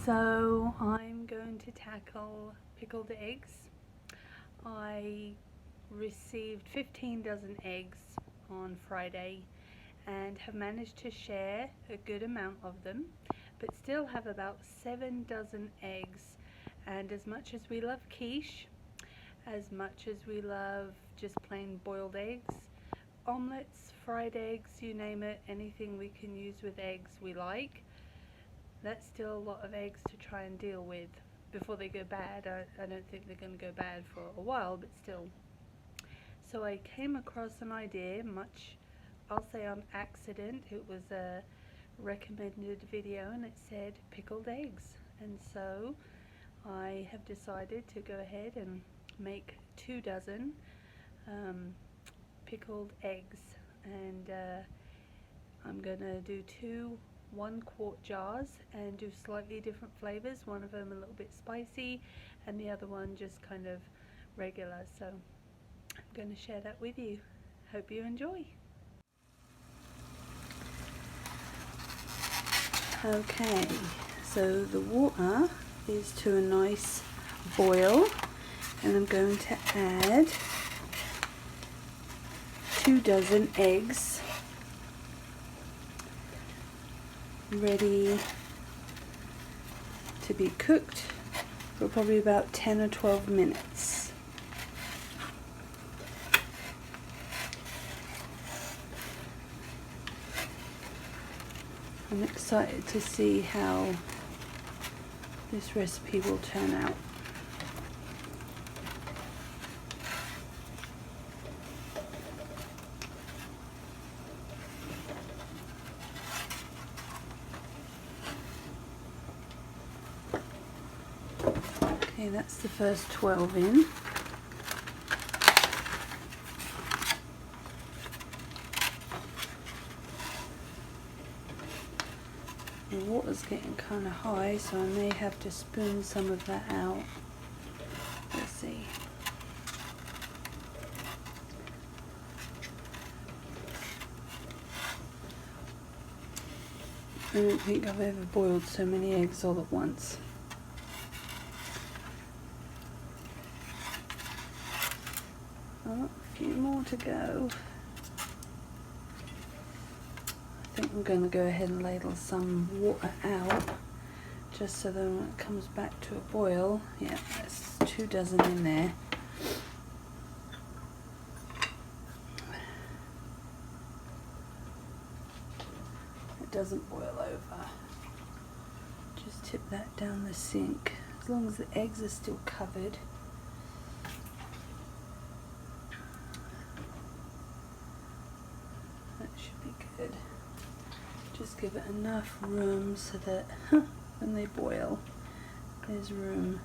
So I'm going to tackle pickled eggs. I received 15 dozen eggs on Friday and have managed to share a good amount of them, but still have about 7 dozen eggs. And as much as we love quiche, as much as we love just plain boiled eggs, omelets, fried eggs, you name it, anything we can use with eggs we like, that's still a lot of eggs to try and deal with before they go bad. I don't think they're going to go bad for a while, but still. So I came across an idea, much, I'll say on accident. It was a recommended video and it said pickled eggs. And so I have decided to go ahead and make 2 dozen pickled eggs. And I'm going to do 2 1-quart jars and do slightly different flavors. One of them a little bit spicy and the other one just kind of regular. So I'm going to share that with you. Hope you enjoy. Okay, so the water is to a nice boil and I'm going to add 2 dozen eggs ready to be cooked for probably about 10 or 12 minutes. I'm excited to see how this recipe will turn out. Okay, that's the first 12 in. The water's getting kind of high, so I may have to spoon some of that out. Let's see. I don't think I've ever boiled so many eggs all at once. Oh, a few more to go. I think I'm going to go ahead and ladle some water out just so that when it comes back to a boil, yeah, there's 2 dozen in there. It doesn't boil over. Just tip that down the sink as long as the eggs are still covered. That should be good. Just give it enough room so that when they boil, there's room.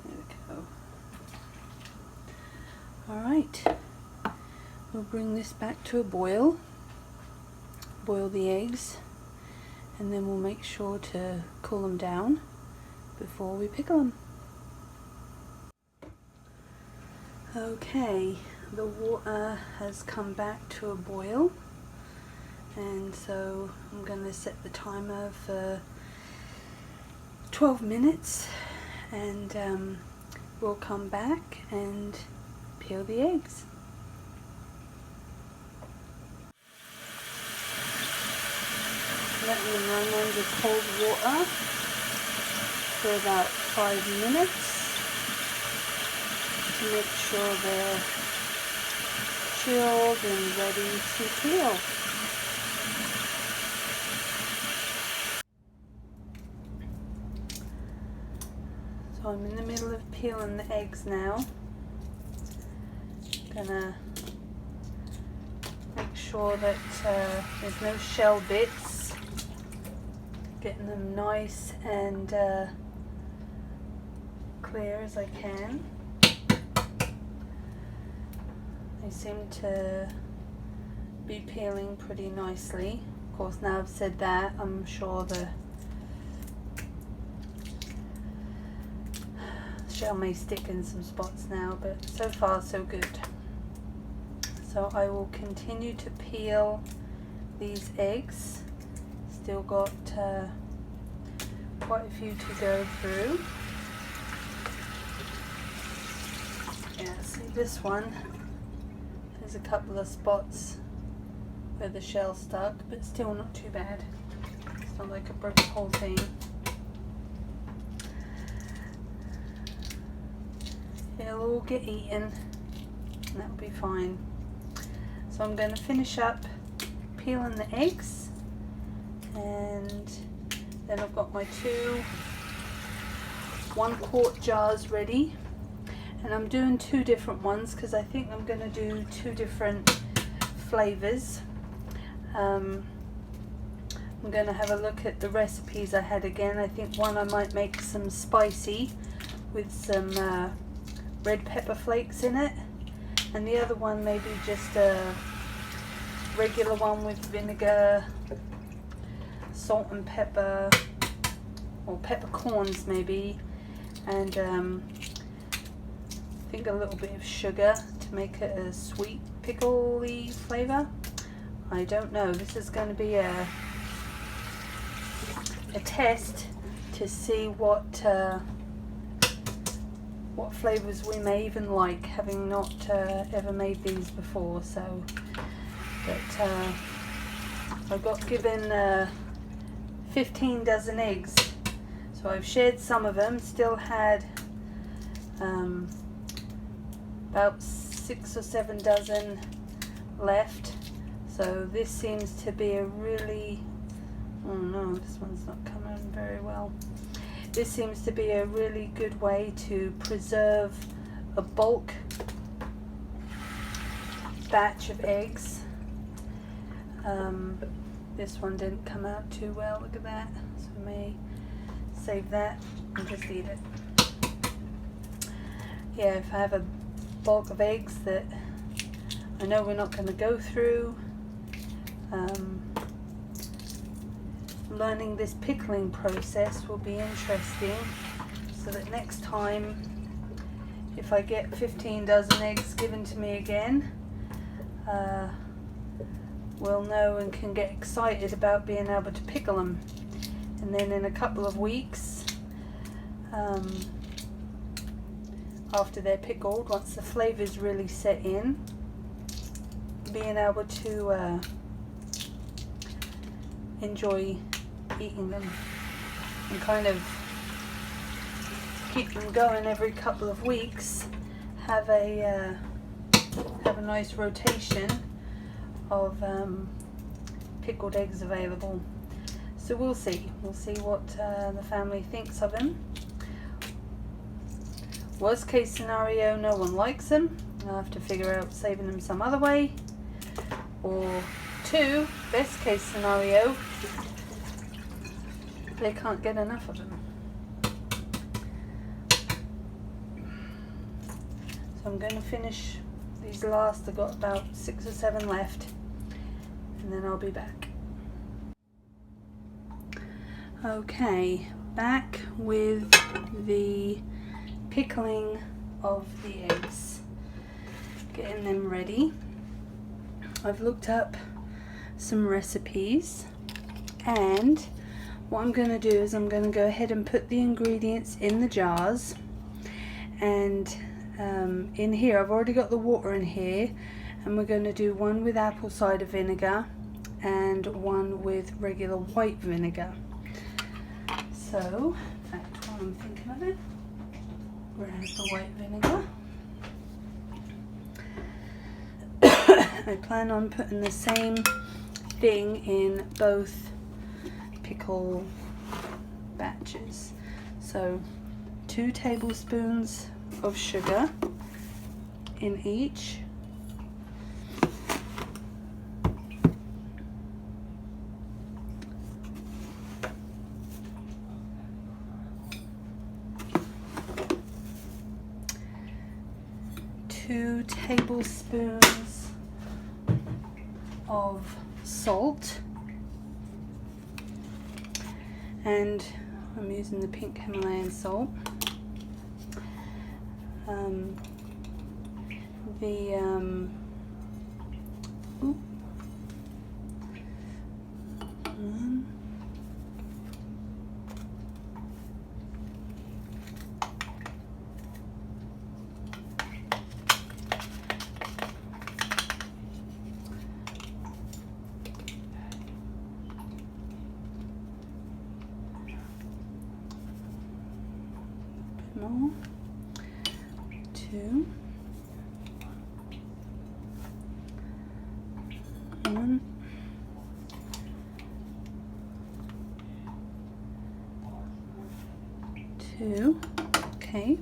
There we go. Alright, we'll bring this back to a boil, boil the eggs, and then we'll make sure to cool them down before we pickle them. Okay, the water has come back to a boil. And so I'm going to set the timer for 12 minutes and we'll come back and peel the eggs. Let them run under cold water for about 5 minutes to make sure they're chilled and ready to peel. So I'm in the middle of peeling the eggs now. Gonna make sure that there's no shell bits. Getting them nice and clear as I can. They seem to be peeling pretty nicely. Of course, now I've said that, I'm sure the shell may stick in some spots now, but so far so good. So I will continue to peel these eggs. Still got quite a few to go through. Yeah, see this one, there's a couple of spots where the shell stuck, but still not too bad. It's not like I broke the whole thing. It'll all get eaten and that'll be fine. So I'm going to finish up peeling the eggs, and then I've got my 2 1-quart jars ready, and I'm doing 2 different ones because I think I'm going to do 2 different flavors. I'm going to have a look at the recipes I had again. I think one I might make some spicy with some red pepper flakes in it, and the other one maybe just a regular one with vinegar, salt and pepper, or peppercorns maybe, and I think a little bit of sugar to make it a sweet pickly flavour. I don't know. This is going to be a test to see what flavours we may even like, having not ever made these before. So, but I got given 15 dozen eggs, so I've shared some of them. Still had about 6 or 7 dozen left. So this seems to be a really, oh no, this one's not coming very well. This seems to be a really good way to preserve a bulk batch of eggs. This one didn't come out too well, look at that. So I may save that and just eat it. Yeah, if I have a bulk of eggs that I know we're not going to go through, learning this pickling process will be interesting, so that next time if I get 15 dozen eggs given to me again, we'll know and can get excited about being able to pickle them. And then in a couple of weeks, after they're pickled, once the flavours really set in, being able to enjoy eating them and kind of keep them going every couple of weeks. Have a nice rotation of pickled eggs available. So we'll see what the family thinks of them. Worst case scenario, no one likes them. I'll have to figure out saving them some other way. Or 2, best case scenario, they can't get enough of them. So I'm going to finish these last. I've got about 6 or 7 left, and then I'll be back. Okay, back with the pickling of the eggs, getting them ready. I've looked up some recipes, and what I'm going to do is I'm going to go ahead and put the ingredients in the jars, and in here I've already got the water in here, and we're going to do one with apple cider vinegar and one with regular white vinegar. So in fact, while I'm thinking of it, where's the white vinegar? I plan on putting the same thing in both pickle batches. So 2 tablespoons of sugar in each. Two tablespoons of salt, and I'm using the pink Himalayan salt. more. 2. 1. 2. Okay.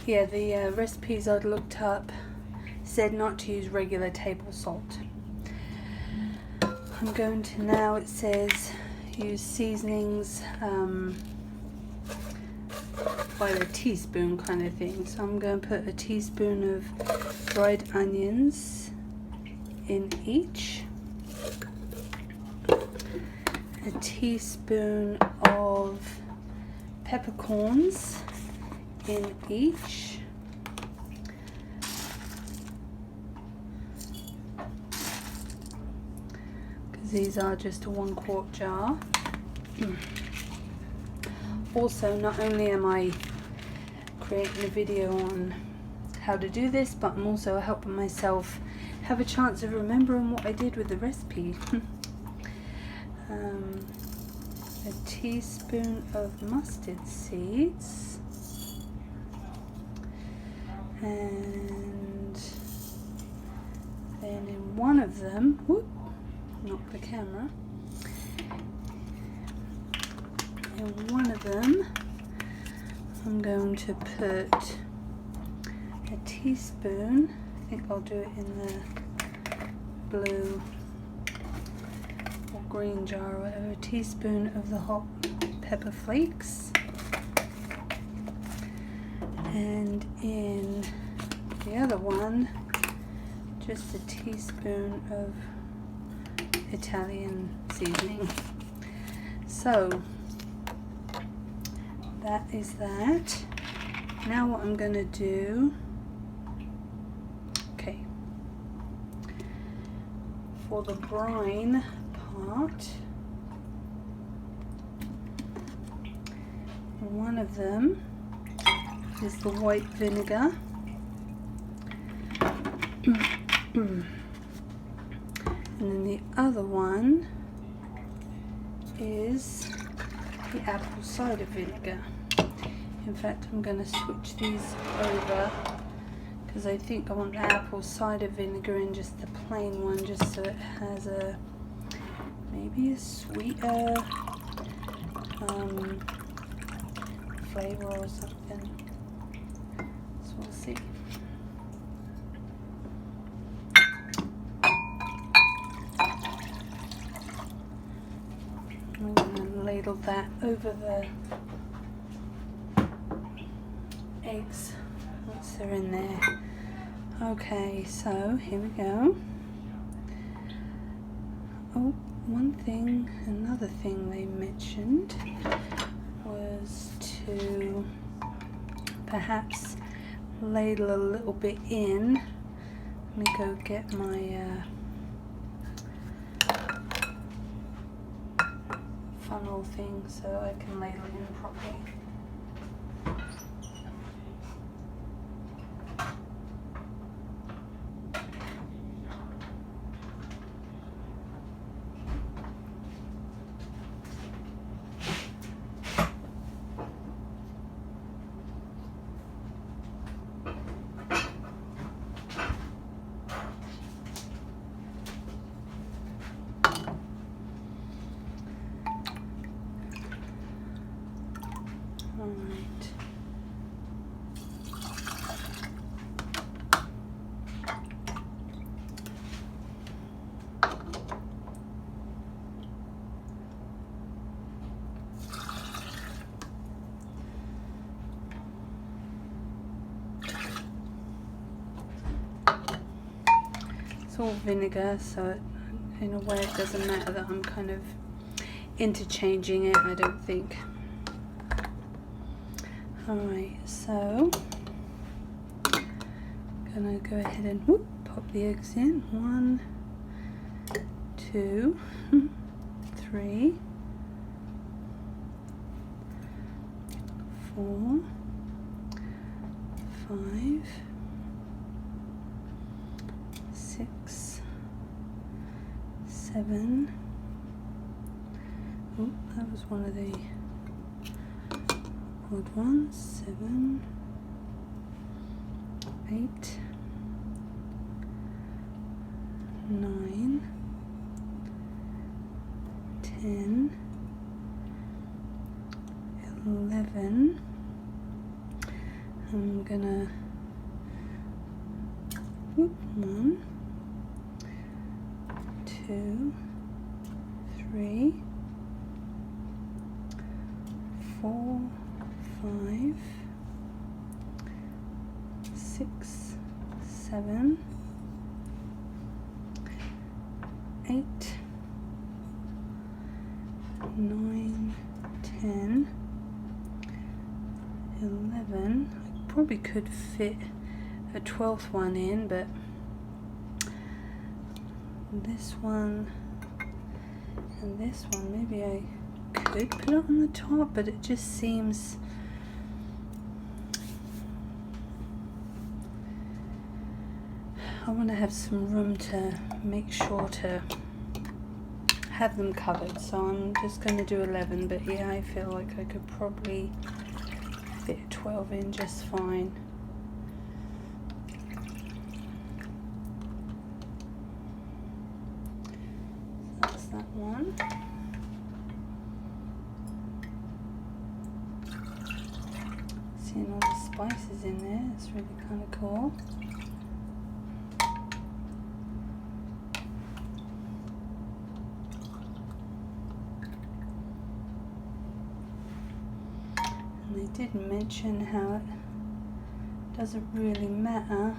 Yeah, the recipes I'd looked up said not to use regular table salt. I'm going to now, it says use seasonings by the teaspoon kind of thing. So I'm going to put a teaspoon of dried onions in each, a teaspoon of peppercorns in each, because these are just a 1 quart jar. Also, not only am I creating a video on how to do this, but I'm also helping myself have a chance of remembering what I did with the recipe. A teaspoon of mustard seeds, and then in one of them, whoop, not the camera, in one of them I'm going to put a teaspoon, I think I'll do it in the blue or green jar or whatever, a teaspoon of the hot pepper flakes, and in the other one just a teaspoon of Italian seasoning. So that is that. Now what I'm going to do, okay, for the brine part, one of them is the white vinegar, and then the other one is the apple cider vinegar. In fact, I'm going to switch these over because I think I want the apple cider vinegar in just the plain one, just so it has a maybe a sweeter flavor or something. So we'll see. I'm going to ladle that over the eggs once they're in there. Okay, so here we go. Oh, another thing they mentioned was to perhaps ladle a little bit in. Let me go get my funnel thing so I can ladle it in properly. It's all vinegar, so in a way it doesn't matter that I'm kind of interchanging it, I don't think. Alright, so I'm gonna go ahead and whoop, pop the eggs in. 1, 2, 3, 4, 5, 6, 7. Oh, that was one of the Hold on, 7, 8, 9, 10, 11. I'm gonna 1, 2, 3, 4, 5, 6, 7, 8, 9, 10, 11. I probably could fit a 12th one in, but this one and this one, maybe I could put it on the top, but it just seems I want to have some room to make sure to have them covered, so I'm just going to do 11, but yeah, I feel like I could probably fit 12 in just fine. That's that one. Seeing all the spices in there, it's really kind of cool. They did mention how it doesn't really matter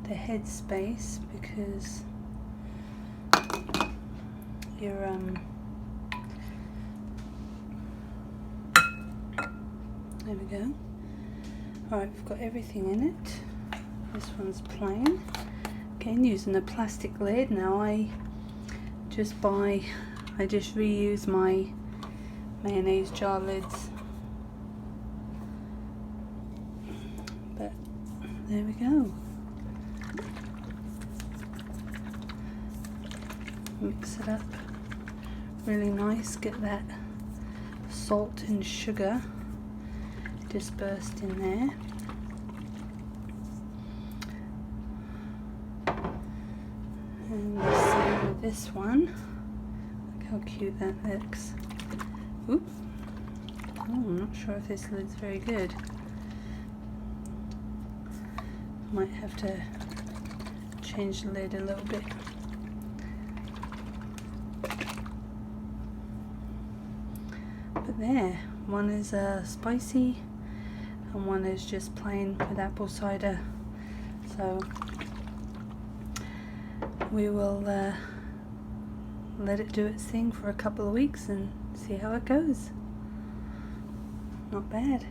the head space because your there we go. Alright, we've got everything in it. This one's plain. Again, using a plastic lid. Now I just reuse my mayonnaise jar lids, but there we go. Mix it up really nice, get that salt and sugar dispersed in there. And the same with this one. Look how cute that looks. Oop. Oh, I'm not sure if this lid's very good. Might have to change the lid a little bit. But there, one is spicy and one is just plain with apple cider. So we will let it do its thing for a couple of weeks and see how it goes. Not bad.